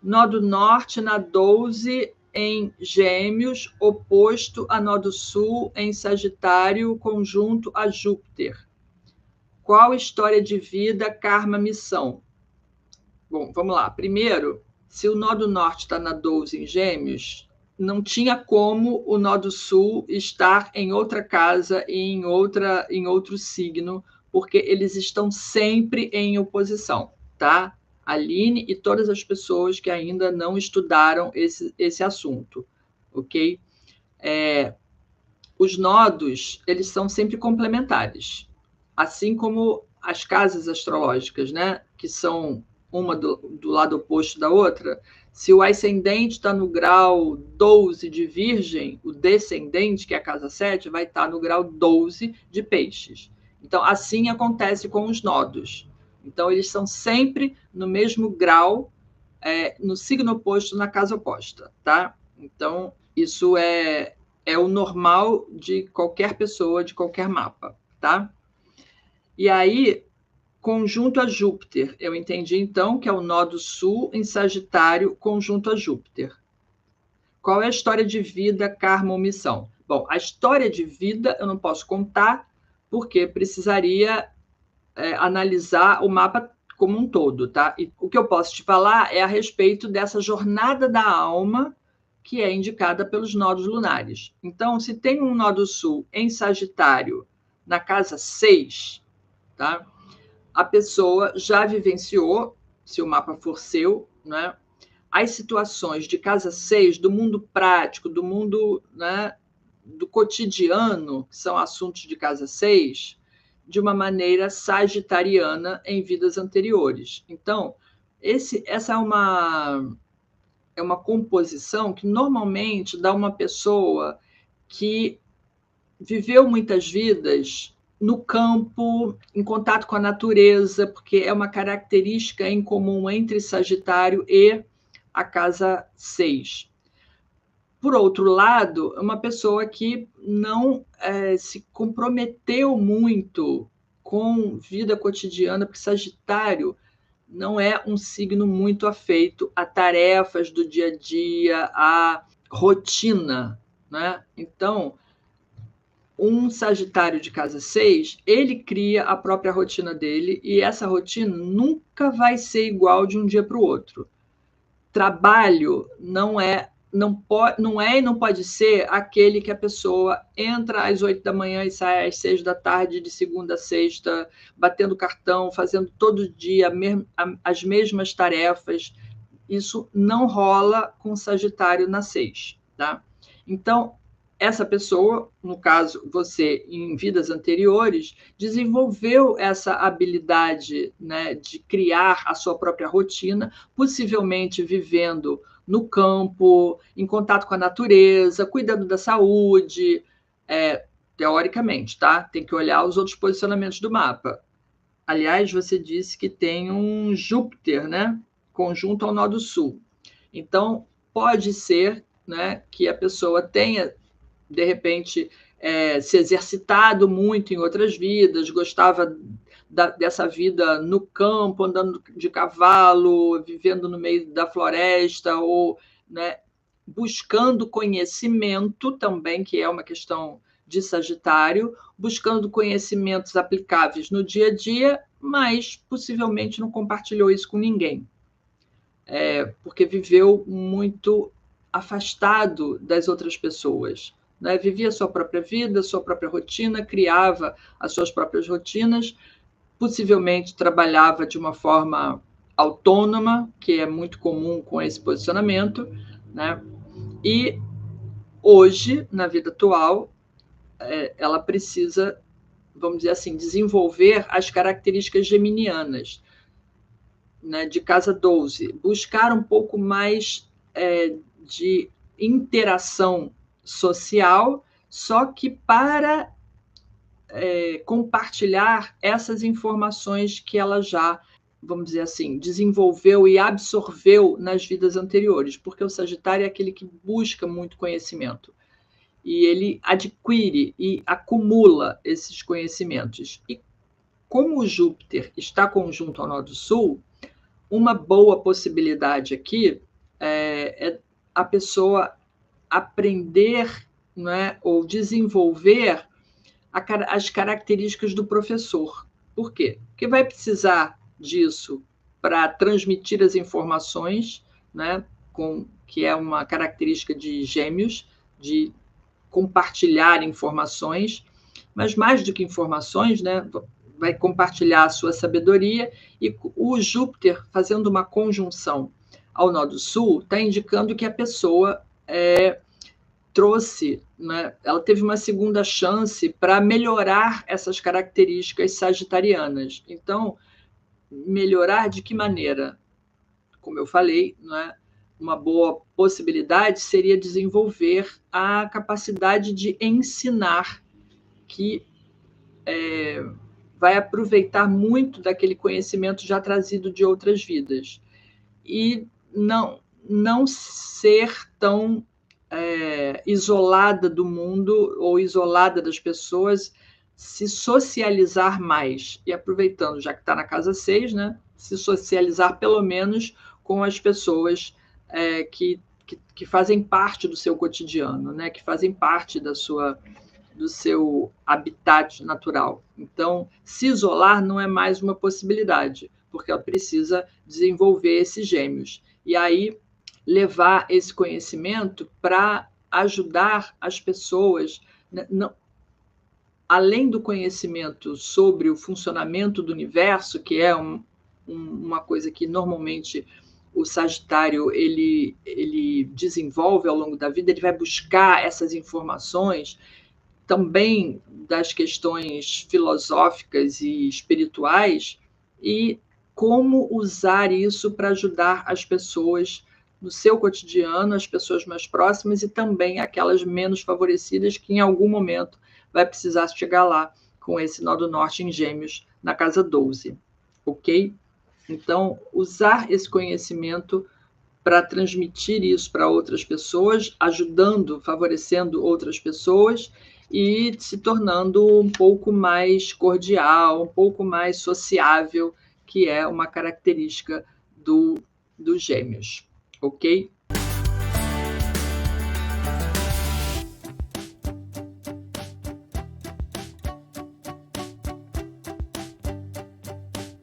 Nó do norte na 12 em Gêmeos, oposto a nó do sul em Sagitário, conjunto a Júpiter. Qual história de vida, karma, missão? Bom, vamos lá. Primeiro, se o nó do norte está na 12 em Gêmeos, não tinha como o nó do sul estar em outra casa e em outro signo, porque eles estão sempre em oposição, tá? Aline e todas as pessoas que ainda não estudaram esse assunto, ok? Os nodos, eles são sempre complementares, assim como as casas astrológicas, né? Que são uma do lado oposto da outra. Se o ascendente está no grau 12 de Virgem, o descendente, que é a casa 7, vai estar no grau 12 de Peixes. Então, assim acontece com os nodos. Então, eles são sempre no mesmo grau, no signo oposto, na casa oposta, tá? Então, isso é o normal de qualquer pessoa, de qualquer mapa, tá? E aí, conjunto a Júpiter. Eu entendi, então, que é o nó do sul em Sagitário, conjunto a Júpiter. Qual é a história de vida, karma ou missão? Bom, a história de vida eu não posso contar, porque precisaria analisar o mapa como um todo, tá? E o que eu posso te falar é a respeito dessa jornada da alma que é indicada pelos nodos lunares. Então, se tem um nó do sul em Sagitário, na casa 6, tá? A pessoa já vivenciou, se o mapa for seu, né, as situações de casa 6, do mundo prático, do mundo, né, do cotidiano, que são assuntos de casa 6, de uma maneira sagitariana em vidas anteriores. Então, essa é uma composição que normalmente dá uma pessoa que viveu muitas vidas no campo, em contato com a natureza, porque é uma característica em comum entre Sagitário e a casa 6. Por outro lado, é uma pessoa que não se comprometeu muito com vida cotidiana, porque Sagitário não é um signo muito afeito a tarefas do dia a dia, a rotina, né? Então, um Sagitário de casa 6, ele cria a própria rotina dele e essa rotina nunca vai ser igual de um dia para o outro. Trabalho não é e não pode ser aquele que a pessoa entra às 8 da manhã e sai às 6 da tarde, de segunda a sexta, batendo cartão, fazendo todo dia as mesmas tarefas. Isso não rola com Sagitário na 6, tá? Então, essa pessoa, no caso, você, em vidas anteriores, desenvolveu essa habilidade, né, de criar a sua própria rotina, possivelmente vivendo no campo, em contato com a natureza, cuidando da saúde, teoricamente, tá? Tem que olhar os outros posicionamentos do mapa. Aliás, você disse que tem um Júpiter, né, conjunto ao nó do sul. Então, pode ser, né, que a pessoa tenha de repente, se exercitado muito em outras vidas, gostava dessa vida no campo, andando de cavalo, vivendo no meio da floresta, ou, né, buscando conhecimento também, que é uma questão de Sagitário, buscando conhecimentos aplicáveis no dia a dia, mas possivelmente não compartilhou isso com ninguém, porque viveu muito afastado das outras pessoas. Né? Vivia a sua própria vida, a sua própria rotina, criava as suas próprias rotinas, possivelmente trabalhava de uma forma autônoma, que é muito comum com esse posicionamento, né? E hoje, na vida atual, ela precisa, vamos dizer assim, desenvolver as características geminianas, né, de casa 12, buscar um pouco mais de interação social, só que para compartilhar essas informações que ela já, vamos dizer assim, desenvolveu e absorveu nas vidas anteriores, porque o Sagitário é aquele que busca muito conhecimento e ele adquire e acumula esses conhecimentos. E como o Júpiter está conjunto ao nó do sul, uma boa possibilidade aqui é a pessoa aprender, né, ou desenvolver as características do professor. Por quê? Porque vai precisar disso para transmitir as informações, né, que é uma característica de Gêmeos, de compartilhar informações, mas mais do que informações, né, vai compartilhar a sua sabedoria, e o Júpiter, fazendo uma conjunção ao nó do sul, está indicando que a pessoa trouxe, né, ela teve uma segunda chance para melhorar essas características sagitarianas. Então, melhorar de que maneira? Como eu falei, né, uma boa possibilidade seria desenvolver a capacidade de ensinar, que vai aproveitar muito daquele conhecimento já trazido de outras vidas. E não ser tão isolada do mundo ou isolada das pessoas, se socializar mais. E aproveitando, já que está na casa 6, né, se socializar pelo menos com as pessoas que fazem parte do seu cotidiano, né, que fazem parte do seu habitat natural. Então, se isolar não é mais uma possibilidade, porque ela precisa desenvolver esses gêmeos. E aí, levar esse conhecimento para ajudar as pessoas, não, além do conhecimento sobre o funcionamento do universo, que é uma coisa que normalmente o Sagitário ele desenvolve ao longo da vida, ele vai buscar essas informações também das questões filosóficas e espirituais, e como usar isso para ajudar as pessoas no seu cotidiano, as pessoas mais próximas e também aquelas menos favorecidas, que em algum momento vai precisar chegar lá com esse nó do norte em Gêmeos na casa 12, ok? Então, usar esse conhecimento para transmitir isso para outras pessoas, ajudando, favorecendo outras pessoas e se tornando um pouco mais cordial, um pouco mais sociável, que é uma característica dos Gêmeos, ok?